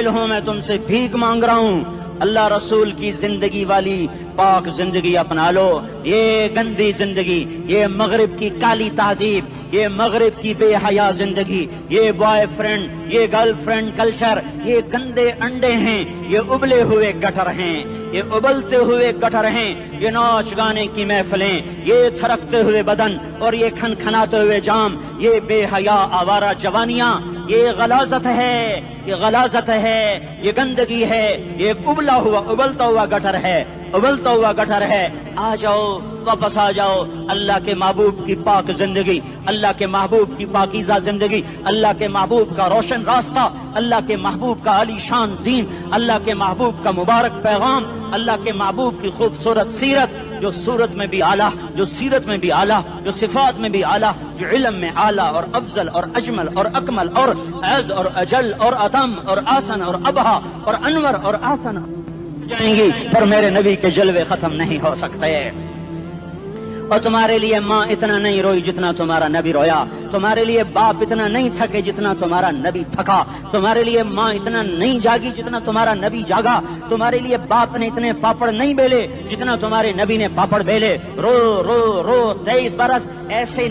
ہوں، میں تم سے بھیک مانگ رہا ہوں۔ اللہ رسول کی زندگی والی پاک زندگی اپنا لو۔ یہ گندی زندگی، یہ مغرب کی کالی تہذیب، یہ مغرب کی بے حیا زندگی، یہ بوائے فرینڈ، یہ گرل فرینڈ کلچر، یہ گندے انڈے ہیں، یہ ابلے ہوئے گٹر ہیں، یہ ابلتے ہوئے گٹر ہیں، یہ ناچ گانے کی محفلیں، یہ تھرکتے ہوئے بدن اور یہ کھنکھناتے ہوئے جام، یہ بے حیا آوارہ جوانیاں، یہ غلاظت ہے، یہ غلاظت ہے، یہ گندگی ہے، یہ ابلتا ہوا گٹر ہے، ابلتا ہوا گٹر ہے۔ آ جاؤ، واپس آ جاؤ اللہ کے محبوب کی پاک زندگی، اللہ کے محبوب کی پاکیزہ زندگی، اللہ کے محبوب کا روشن راستہ، اللہ کے محبوب کا علی شان دین، اللہ کے محبوب کا مبارک پیغام، اللہ کے محبوب کی خوبصورت سیرت، جو صورت میں بھی اعلیٰ، جو سیرت میں بھی اعلیٰ، جو صفات میں بھی اعلیٰ، جو علم میں اعلیٰ اور افضل اور اجمل اور اکمل اور اعز اور اجل اور اتم اور آسن اور ابہا اور انور اور آسن جائیں گی، پر میرے نبی کے جلوے ختم نہیں ہو سکتے۔ اور تمہارے لیے ماں اتنا نہیں روئی جتنا تمہارا نبی رویا، تمہارے لیے باپ اتنا نہیں تھکے جتنا تمہارا نبی تھکا، تمہارے لیے ماں اتنا نہیں جاگی جتنا تمہارا نبی جاگا، تمہارے لیے باپ نے اتنے پاپڑ نہیں بیلے جتنا تمہارے نبی نے پاپڑ بیلے۔ رو رو رو 23 برس ایسے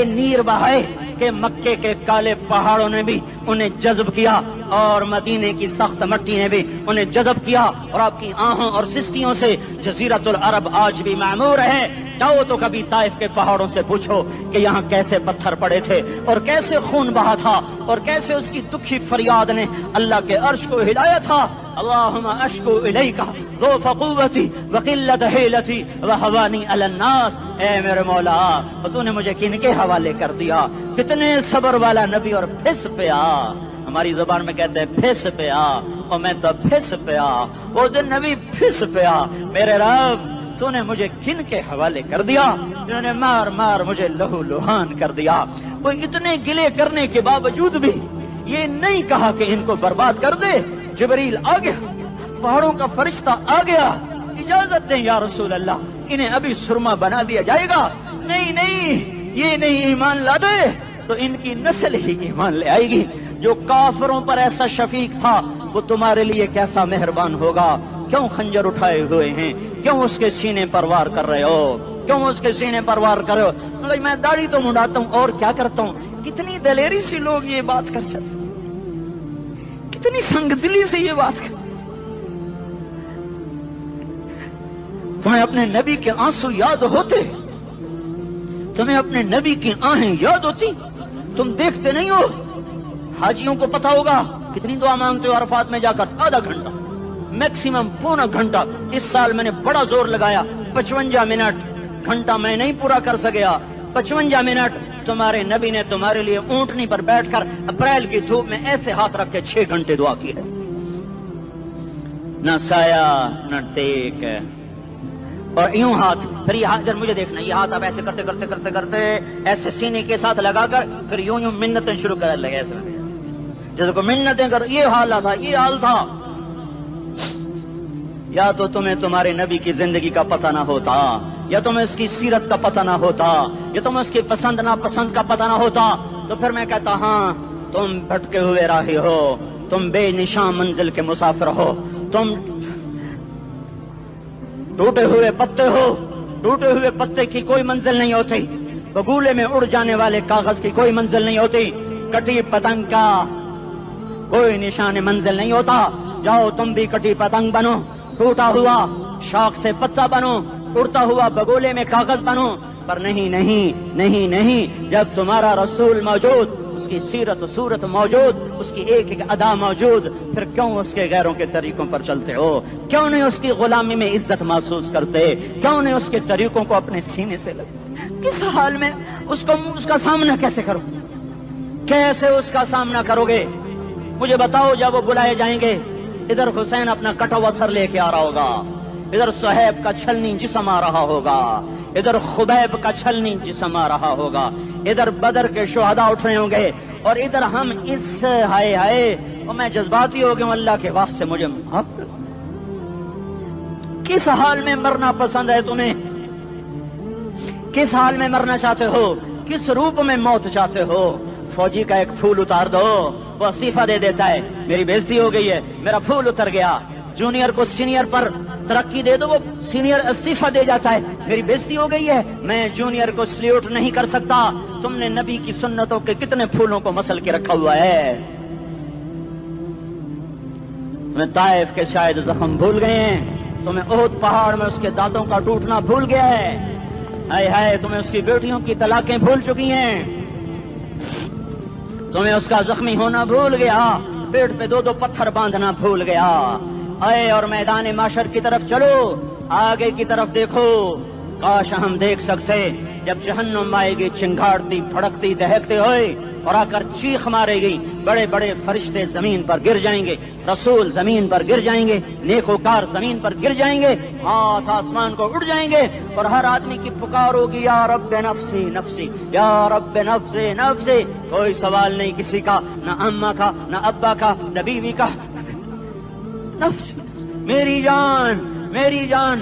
نیر بہائے کہ کہ مکے کے کالے پہاڑوں نے بھی انہیں جذب کیا اور مدینے کی سخت مٹی نے بھی انہیں جذب کیا، اور آپ کی آہوں اور سستیوں سے جزیرۃ العرب آج بھی معمور ہے۔ جاؤ تو کبھی طائف کے پہاڑوں سے پوچھو کہ یہاں کیسے پتھر پڑے تھے اور کیسے خون بہا تھا اور کیسے اس کی دکھی فریاد نے اللہ کے عرش کو ہلایا تھا۔ اللہم اشکو الیک ضعف قوتی وقلت حیلتی وہوانی علی الناس، اے میرے مولا تو نے مجھے کن کے حوالے کر دیا؟ کتنے صبر والا نبی، اور پھس پیا، ہماری زبان میں کہتے ہیں پھس پیا، اور میں تو پھس پیا، وہ دن نبی پھس پیا، میرے رب تو نے مجھے کن کے حوالے کر دیا جنہوں نے مار مار مجھے لہو لہان کر دیا۔ وہ اتنے گلے کرنے کے باوجود بھی یہ نہیں کہا کہ ان کو برباد کر دے۔ جبریل آ گیا، پہاڑوں کا فرشتہ آ گیا، اجازت دیں یا رسول اللہ، انہیں ابھی سرما بنا دیا جائے گا۔ نہیں نہیں، یہ نہیں ایمان لا دے تو ان کی نسل ہی ایمان لے آئے گی۔ جو کافروں پر ایسا شفیق تھا وہ تمہارے لیے کیسا مہربان ہوگا۔ کیوں خنجر اٹھائے ہوئے ہیں؟ کیوں اس کے سینے پر وار کر رہے ہو؟ کیوں اس کے سینے پر وار کر رہے ہو؟ میں داڑھی تو منڈاتا ہوں اور کیا کرتا ہوں۔ کتنی دلیری سے لوگ یہ بات کر سکتے، کتنی سنگ دلی سے یہ بات کر۔ تمہیں اپنے نبی کے آنسو یاد ہوتے؟ تمہیں اپنے نبی کی آہیں یاد ہوتی؟ تم دیکھتے نہیں ہو؟ حاجیوں کو پتا ہوگا کتنی دعا مانگتے ہو عرفات میں جا کر؟ آدھا گھنٹہ، میکسیمم پونا گھنٹہ۔ اس سال میں نے بڑا زور لگایا، 55 منٹ، گھنٹہ میں نہیں پورا کر سکیا، 55 منٹ تمہارے نبی نے تمہارے لیے اونٹنی پر بیٹھ کر اپریل کی دھوپ میں ایسے ہاتھ رکھ کے 6 گھنٹے دعا کی ہے۔ نہ سایہ نہ ٹیک، اور یوں ہاتھ، پھر یہ ہاتھ ادھر مجھے دیکھنا، یہ ہاتھ آپ ایسے کرتے کرتے کرتے کرتے ایسے سینے کے ساتھ لگا کر پھر یوں یوں منتیں شروع کر لگے، ایسے جیسے کو منتیں کر۔ یہ حال تھا، یہ حال تھا۔ یا تو تمہیں تمہارے نبی کی زندگی کا پتہ نہ ہوتا، یا تمہیں اس کی سیرت کا پتہ نہ ہوتا، یا تمہیں اس کی پسند ناپسند کا پتہ نہ ہوتا، تو پھر میں کہتا ہاں تم بھٹکے ہوئے راہی ہو، تم بے نشان منزل کے مسافر ہو، تم ٹوٹے ہوئے پتے ہو۔ ٹوٹے ہوئے پتے کی کوئی منزل نہیں ہوتی، بگولے میں اڑ جانے والے کاغذ کی کوئی منزل نہیں ہوتی، کٹی پتنگ کا کوئی نشان منزل نہیں ہوتا۔ جاؤ تم بھی کٹی پتنگ بنو، ٹوٹا ہوا شاخ سے پتا بنو، اڑتا ہوا بگولے میں کاغذ بنو، پر نہیں نہیں نہیں نہیں، جب تمہارا رسول موجود، اس کی سیرت و صورت موجود، اس کی ایک ایک ادا موجود، پھر کیوں اس کے غیروں کے طریقوں پر چلتے ہو؟ کیوں نہیں اس کی غلامی میں عزت محسوس کرتے؟ کیوں نہیں اس کے طریقوں کو اپنے سینے سے لگتے؟ کس حال میں اس کا سامنا کیسے کرو؟ کیسے اس کا سامنا کرو گے؟ مجھے بتاؤ، جب وہ بلائے جائیں گے، ادھر حسین اپنا کٹا ہوا سر لے کے آ رہا ہوگا، ادھر صہیب کا چھلنی جسم آ رہا ہوگا، ادھر خبیب کا چھلنی جسم آ رہا ہوگا، ادھر بدر کے شہداء اٹھ رہے ہوں گے، اور ادھر ہم اس ہائے ہائے، اور میں جذباتی ہو گیا ہوں، اللہ کے واسطے مجھے معاف کر۔ کس حال میں مرنا پسند ہے تمہیں؟ کس حال میں مرنا چاہتے ہو؟ کس روپ میں موت چاہتے ہو؟ فوجی کا ایک پھول اتار دو، وہ استعفیٰ دے دیتا ہے، میری بےزتی ہو گئی ہے، میرا پھول اتر گیا۔ جونیئر کو سینئر پر ترقی دے دو، وہ سینئر استعفیٰ دے جاتا ہے، میری بےزتی ہو گئی ہے، میں جونیئر کو سلیوٹ نہیں کر سکتا۔ تم نے نبی کی سنتوں کے کتنے پھولوں کو مسل کے رکھا ہوا ہے؟ تمہیں طائف کے شاید زخم بھول گئے ہیں، تمہیں احد پہاڑ میں اس کے دانتوں کا ٹوٹنا بھول گیا ہے، ہائے ہائے تمہیں اس کی بیٹیوں کی طلاقیں بھول چکی ہیں، تمہیں اس کا زخمی ہونا بھول گیا، پیٹ پہ 2 پتھر باندھنا بھول گیا۔ آئے اور میدان معاشر کی طرف چلو، آگے کی طرف دیکھو۔ کاش ہم دیکھ سکتے جب جہنم آئے گی چنگھاڑتی بھڑکتی دہکتے ہوئے اور آ کر چیخ مارے گی، بڑے بڑے فرشتے زمین پر گر جائیں گے، رسول زمین پر گر جائیں گے، نیکوکار زمین پر گر جائیں گے، ہاتھ آسمان کو اڑ جائیں گے، اور ہر آدمی کی پکار ہوگی، یا رب نفسی نفسی، یا رب نفسی نفسی۔ کوئی سوال نہیں کسی کا، نہ اماں کا، نہ ابا کا، نہ بیوی کا، نفسی میری جان میری جان۔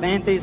35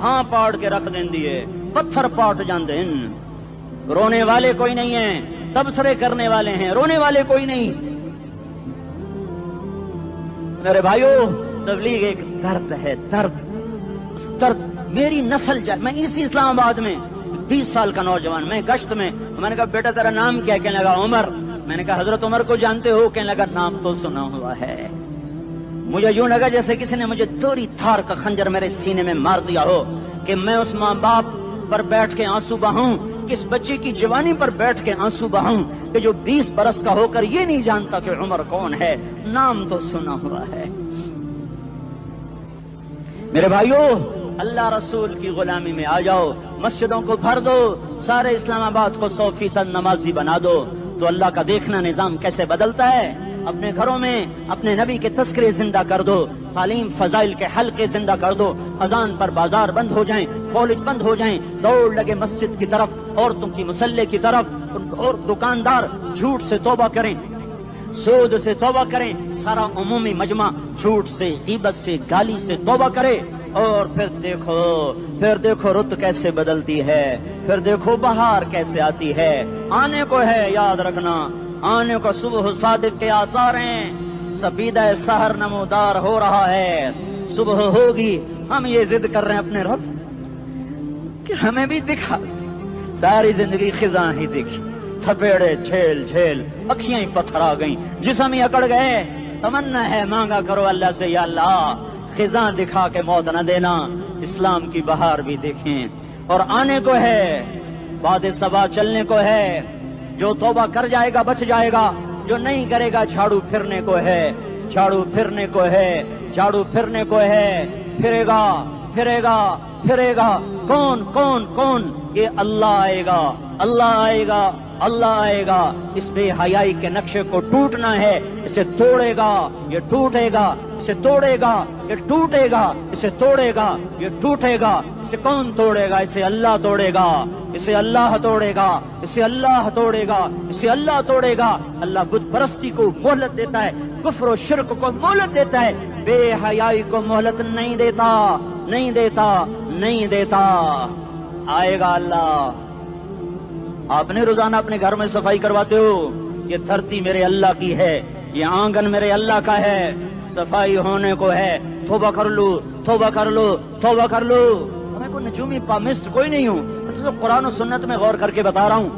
ہاں پاڑ کے رکھ دیں دیے پتھر پاٹ جاندے ہیں. رونے والے کوئی نہیں ہیں، تبصرے کرنے والے ہیں، رونے والے کوئی نہیں. میرے بھائیو تبلیغ ایک درد ہے، درد. اس درد میری نسل جائے. میں اسی اسلام آباد میں 20 سال کا نوجوان، میں گشت میں نے کہا بیٹا تیرا نام کیا؟ کہنے لگا عمر. میں نے کہا حضرت عمر کو جانتے ہو؟ کہنے لگا نام تو سنا ہوا ہے. مجھے یوں لگا جیسے کسی نے مجھے دوری تھار کا خنجر میرے سینے میں مار دیا ہو کہ میں اس ماں باپ پر بیٹھ کے آنسو بہاؤں، کس بچے کی جوانی پر بیٹھ کے آنسو بہاؤں کہ جو 20 برس کا ہو کر یہ نہیں جانتا کہ عمر کون ہے. نام تو سنا ہوا ہے. میرے بھائیو اللہ رسول کی غلامی میں آ جاؤ، مسجدوں کو بھر دو، سارے اسلام آباد کو 100% نمازی بنا دو، تو اللہ کا دیکھنا نظام کیسے بدلتا ہے. اپنے گھروں میں اپنے نبی کے تذکرے زندہ کر دو، تعلیم فضائل کے حلقے زندہ کر دو. اذان پر بازار بند ہو جائیں، کالج بند ہو جائیں، دوڑ لگے مسجد کی طرف، عورتوں کی مصلے کی طرف. اور دکاندار جھوٹ سے توبہ کریں، سود سے توبہ کریں. سارا عمومی مجمع جھوٹ سے، غیبت سے، گالی سے توبہ کرے. اور پھر دیکھو رت کیسے بدلتی ہے، پھر دیکھو بہار کیسے آتی ہے. آنے کو ہے، یاد رکھنا آنے کو. صبح صادق کے آثار ہیں، سفیدہ سحر نمودار ہو رہا ہے. صبح ہوگی، ہم یہ ضد کر رہے ہیں اپنے رب سے کہ ہمیں بھی دکھا. ساری زندگی خزاں ہی دیکھی، تھپیڑے جھیل جھیل، اکھیاں ہی پتھر آ گئیں، جسم ہی اکڑ گئے. تمنا ہے مانگا کرو اللہ سے، یا اللہ خزاں دکھا کے موت نہ دینا، اسلام کی بہار بھی دیکھیں. اور آنے کو ہے، باد صبا چلنے کو ہے. جو توبہ کر جائے گا بچ جائے گا، جو نہیں کرے گا جھاڑو پھرنے کو ہے، جھاڑو پھرنے کو ہے، جھاڑو پھرنے کو ہے. پھرے گا پھرے گا پھرے گا. کون کون کون؟ یہ اللہ آئے گا، اللہ آئے گا، اللہ آئے گا. اس بے حیائی کے نقشے کو ٹوٹنا ہے. اسے توڑے گا، یہ ٹوٹے گا. اسے توڑے گا، یہ ٹوٹے گا. اسے توڑے گا، یہ ٹوٹے گا. اسے کون توڑے گا؟ اسے اللہ توڑے گا، اسے اللہ توڑے گا، اسے اللہ توڑے گا، اسے اللہ توڑے گا. اللہ بت پرستی کو مہلت دیتا ہے، کفر و شرک کو مہلت دیتا ہے، بے حیائی کو مہلت نہیں دیتا، نہیں دیتا، نہیں دیتا. آئے گا اللہ. آپ نے روزانہ اپنے گھر میں صفائی کرواتے ہو. یہ دھرتی میرے اللہ کی ہے، یہ آنگن میرے اللہ کا ہے. صفائی ہونے کو ہے. توبہ کر لو، توبہ کر لو، توبہ کر لو. میں کوئی نجومی پامسٹ کوئی نہیں ہوں، میں تو قرآن و سنت میں غور کر کے بتا رہا ہوں،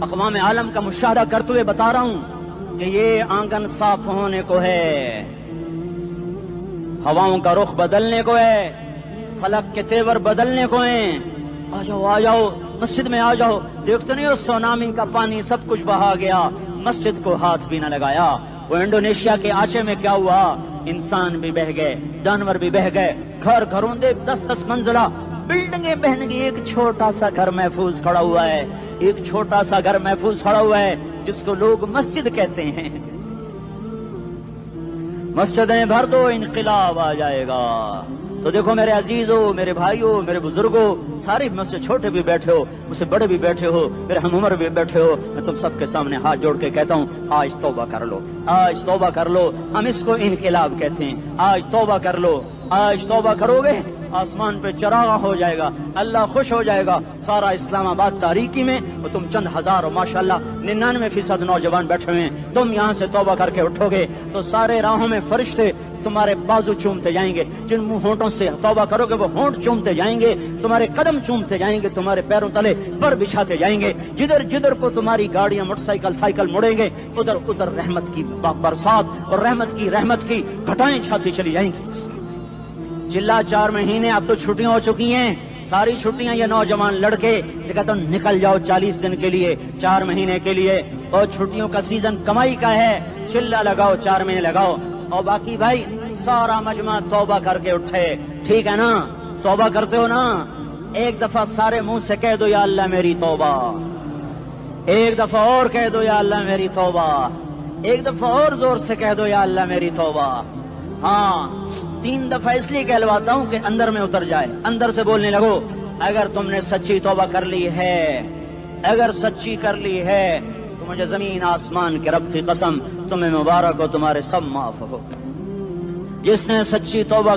اقوام عالم کا مشاہدہ کرتے ہوئے بتا رہا ہوں کہ یہ آنگن صاف ہونے کو ہے، ہواؤں کا رخ بدلنے کو ہے، فلک کے تیور بدلنے کو ہیں. آ جاؤ آ جاؤ، مسجد میں آ جاؤ. دیکھتے نہیں ہو سونامی کا پانی سب کچھ بہا گیا، مسجد کو ہاتھ بھی نہ لگایا. وہ انڈونیشیا کے آچے میں کیا ہوا؟ انسان بھی بہ گئے، جانور بھی بہ گئے. گھر گھروں دے 10-10 منزلہ بلڈنگیں بہن گئی. ایک چھوٹا سا گھر محفوظ کھڑا ہوا ہے، ایک چھوٹا سا گھر محفوظ کھڑا ہوا ہے جس کو لوگ مسجد کہتے ہیں. مسجدیں بھر دو، انقلاب آ جائے گا. تو دیکھو میرے عزیزوں، میرے بھائیوں، میرے بزرگوں، سارے مجھ سے چھوٹے بھی بیٹھے ہو، مجھ سے بڑے بھی بیٹھے ہو، میرے ہم عمر بھی بیٹھے ہو، میں تم سب کے سامنے ہاتھ جوڑ کے کہتا ہوں آج توبہ کر لو، آج توبہ کر لو. ہم اس کو انقلاب کہتے ہیں. آج توبہ کر لو. آج توبہ کرو گے آسمان پہ چراغ ہو جائے گا، اللہ خوش ہو جائے گا. سارا اسلام آباد تاریکی میں وہ تم چند ہزار اور ماشاءاللہ 99% نوجوان بیٹھے ہوئے ہیں. تم یہاں سے توبہ کر کے اٹھو گے تو سارے راہوں میں فرشتے تمہارے بازو چومتے جائیں گے. جن منہ ہونٹوں سے توبہ کرو گے وہ ہونٹ چومتے جائیں گے، تمہارے قدم چومتے جائیں گے، تمہارے پیروں تلے پر بچھاتے جائیں گے. جدھر جدھر کو تمہاری گاڑیاں موٹر سائیکل سائیکل مڑیں گے ادھر ادھر رحمت کی برسات اور رحمت کی گھٹائیں چھاتی چلی جائیں گی. چلا 4 مہینے اب تو چھٹیاں ہو چکی ہیں، ساری چھٹیاں یہ نوجوان لڑکے کہتے ہیں نکل جاؤ 40 دن کے لیے، 4 مہینے کے لیے. اور چھٹیوں کا سیزن کمائی کا ہے، چلا لگاؤ 4 مہینے لگاؤ. اور باقی بھائی سارا مجمع توبہ کر کے اٹھے. ٹھیک ہے نا؟ توبہ کرتے ہو نا؟ ایک دفعہ سارے منہ سے کہہ دو یا اللہ میری توبہ. ایک دفعہ اور کہہ دو یا اللہ میری توبہ. ایک دفعہ اور زور سے کہہ دو یا اللہ میری توبہ. ہاں 3 دفعہ اس لیے کہلواتا ہوں کہ اندر میں اتر جائے، اندر سے بولنے لگو. اگر تم نے سچی توبہ کر لی ہے، اگر سچی کر لی ہے تو مجھے زمین آسمان کے رب کی قسم تمہیں مبارک ہو، تمہارے سب معاف ہو. جس نے سچی توبہ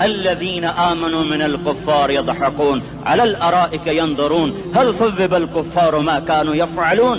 الذين آمنوا من الكفار يضحكون على الأرائك ينظرون هل ثوب الكفار ما كانوا يفعلون।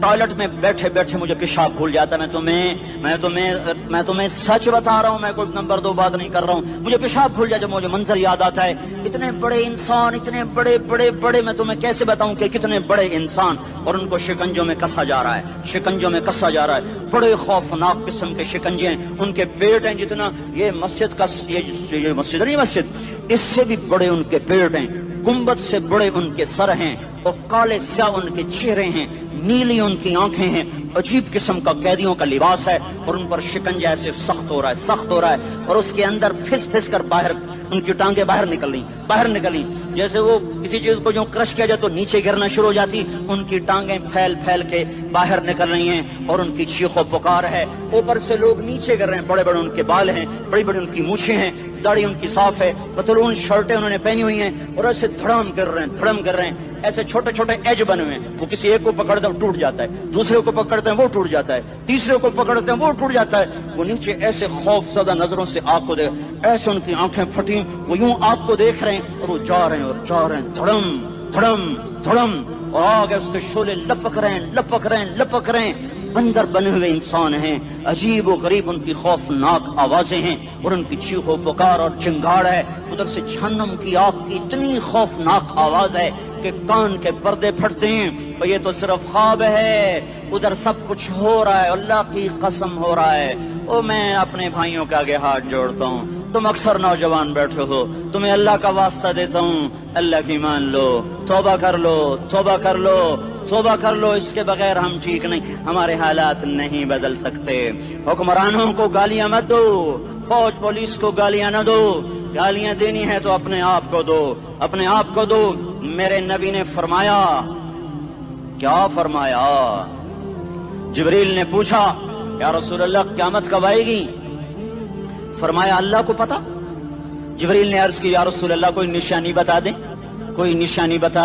ٹوائلٹ میں بیٹھے بیٹھے مجھے پیشاب بھول جاتا ہے. میں تمہیں سچ بتا رہا ہوں, میں کوئی نمبر 2 بات نہیں کر رہا ہوں. مجھے پیشاب بھول جاتا ہے, مجھے منظر یاد آتا ہے. اتنے بڑے انسان, اتنے بڑے بڑے بڑے, میں تمہیں کیسے بتاؤں کہ کتنے بڑے انسان, اور ان کو شکنجوں میں کسا جا رہا ہے, شکنجوں میں کسا جا رہا ہے. بڑے خوفناک قسم کے شکنجے ہیں. ان کے پیٹ ہیں جتنا یہ مسجد کا, یہ مسجد نہیں, مسجد اس سے بھی بڑے ان کے پیٹ ہیں. گنبد سے بڑے ان کے سر ہیں, اور کالے سیاہ ان کے چہرے ہیں, نیلی ان کی آنکھیں ہیں. عجیب قسم کا قیدیوں کا لباس ہے, اور ان پر شکنجہ ایسے سخت ہو رہا ہے, سخت ہو رہا ہے. اور اس کے اندر پھس پھس کر باہر ان کی ٹانگیں باہر نکلی, جیسے وہ کسی چیز کو جو کرش کیا جائے تو نیچے گرنا شروع ہو جاتی. ان کی ٹانگیں پھیل پھیل کے باہر نکل رہی ہیں, اور ان کی چیخ و پکار ہے. اوپر سے لوگ نیچے گر رہے ہیں. بڑے بڑے ان کے بال ہیں, بڑی بڑی ان کی مونچھیں ہیں, داڑھی ان کی صاف ہے, پتلون شرٹیں انہوں نے پہنی ہوئی ہیں, اور ایسے دھڑم کر رہے ہیں. ایسے چھوٹے چھوٹے ایج بنے ہوئے ہیں. وہ کسی ایک کو پکڑتے ہیں وہ ٹوٹ جاتا ہے, دوسرے کو پکڑتے ہیں وہ ٹوٹ جاتا ہے, تیسرے کو پکڑتے ہیں وہ ٹوٹ جاتا ہے. وہ نیچے ایسے خوف زدہ نظروں سے آپ کو دیکھ, ایسے ان کی آنکھیں پھٹی, وہ یوں آپ کو دیکھ رہے ہیں, اور وہ جا رہے ہیں, دھڑم دھڑم دھڑم, اور آگے اس کے شعلے لپک رہے ہیں. بندر بنے ہوئے انسان ہیں, عجیب و غریب ان کی خوفناک آوازیں ہیں, اور ان کی چیخ و پکار اور چنگاڑ ہے. ادھر سے جہنم کی آگ کی اتنی خوفناک آواز ہے کہ کان کے پردے پھٹتے ہیں. اور یہ تو صرف خواب ہے, ادھر سب کچھ ہو رہا ہے, اللہ کی قسم ہو رہا ہے. او میں اپنے بھائیوں کے آگے ہاتھ جوڑتا ہوں, تم اکثر نوجوان بیٹھے ہو, تمہیں اللہ کا واسطہ دیتا ہوں, اللہ کی مان لو, توبہ کر لو. اس کے بغیر ہم ٹھیک نہیں, ہمارے حالات نہیں بدل سکتے. حکمرانوں کو گالیاں مت دو, فوج پولیس کو گالیاں نہ دو. گالیاں دینی ہے تو اپنے آپ کو دو. میرے نبی نے فرمایا, کیا فرمایا؟ جبریل نے پوچھا, یا رسول اللہ قیامت کب آئے گی؟ فرمایا اللہ کو پتا. جبریل نے عرض کی, یا رسول اللہ کوئی نشانی بتا دیں, کوئی نشانی بتا